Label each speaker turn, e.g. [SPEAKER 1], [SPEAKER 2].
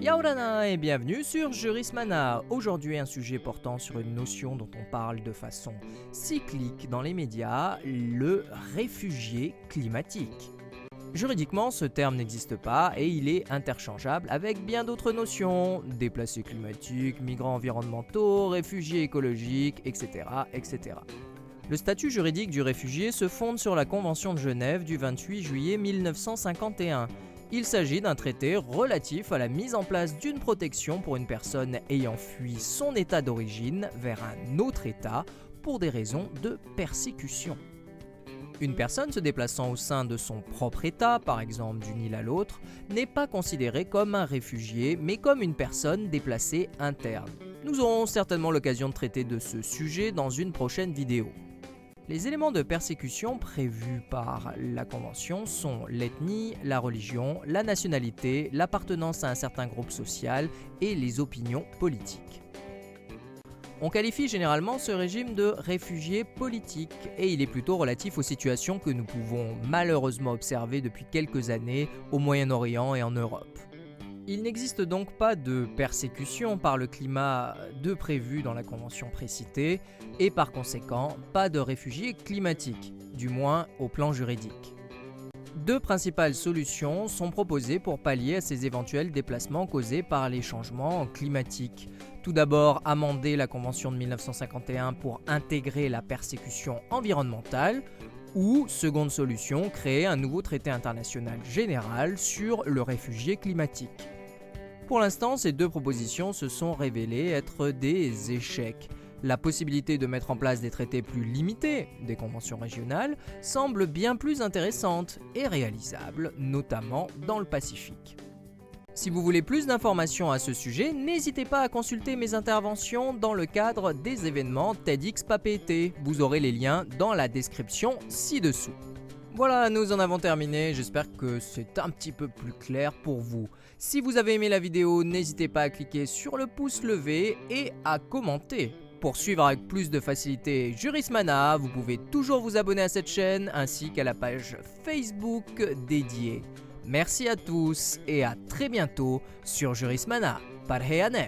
[SPEAKER 1] Yaorana et bienvenue sur Jurismana. Aujourd'hui un sujet portant sur une notion dont on parle de façon cyclique dans les médias, le réfugié climatique. Juridiquement, ce terme n'existe pas et il est interchangeable avec bien d'autres notions, déplacés climatiques, migrants environnementaux, réfugiés écologiques, etc., etc. Le statut juridique du réfugié se fonde sur la Convention de Genève du 28 juillet 1951. Il s'agit d'un traité relatif à la mise en place d'une protection pour une personne ayant fui son état d'origine vers un autre état pour des raisons de persécution. Une personne se déplaçant au sein de son propre état, par exemple d'une île à l'autre, n'est pas considérée comme un réfugié, mais comme une personne déplacée interne. Nous aurons certainement l'occasion de traiter de ce sujet dans une prochaine vidéo. Les éléments de persécution prévus par la Convention sont l'ethnie, la religion, la nationalité, l'appartenance à un certain groupe social et les opinions politiques. On qualifie généralement ce régime de réfugié politique et il est plutôt relatif aux situations que nous pouvons malheureusement observer depuis quelques années au Moyen-Orient et en Europe. Il n'existe donc pas de persécution par le climat de prévu dans la convention précitée et par conséquent pas de réfugiés climatiques, du moins au plan juridique. Deux principales solutions sont proposées pour pallier à ces éventuels déplacements causés par les changements climatiques. Tout d'abord, amender la convention de 1951 pour intégrer la persécution environnementale, ou, seconde solution, créer un nouveau traité international général sur le réfugié climatique. Pour l'instant, ces deux propositions se sont révélées être des échecs. La possibilité de mettre en place des traités plus limités, des conventions régionales, semble bien plus intéressante et réalisable, notamment dans le Pacifique. Si vous voulez plus d'informations à ce sujet, n'hésitez pas à consulter mes interventions dans le cadre des événements TEDx Papeete. Vous aurez les liens dans la description ci-dessous. Voilà, nous en avons terminé, j'espère que c'est un petit peu plus clair pour vous. Si vous avez aimé la vidéo, n'hésitez pas à cliquer sur le pouce levé et à commenter. Pour suivre avec plus de facilité Jurismana, vous pouvez toujours vous abonner à cette chaîne ainsi qu'à la page Facebook dédiée. Merci à tous et à très bientôt sur Jurismana. Parheyane.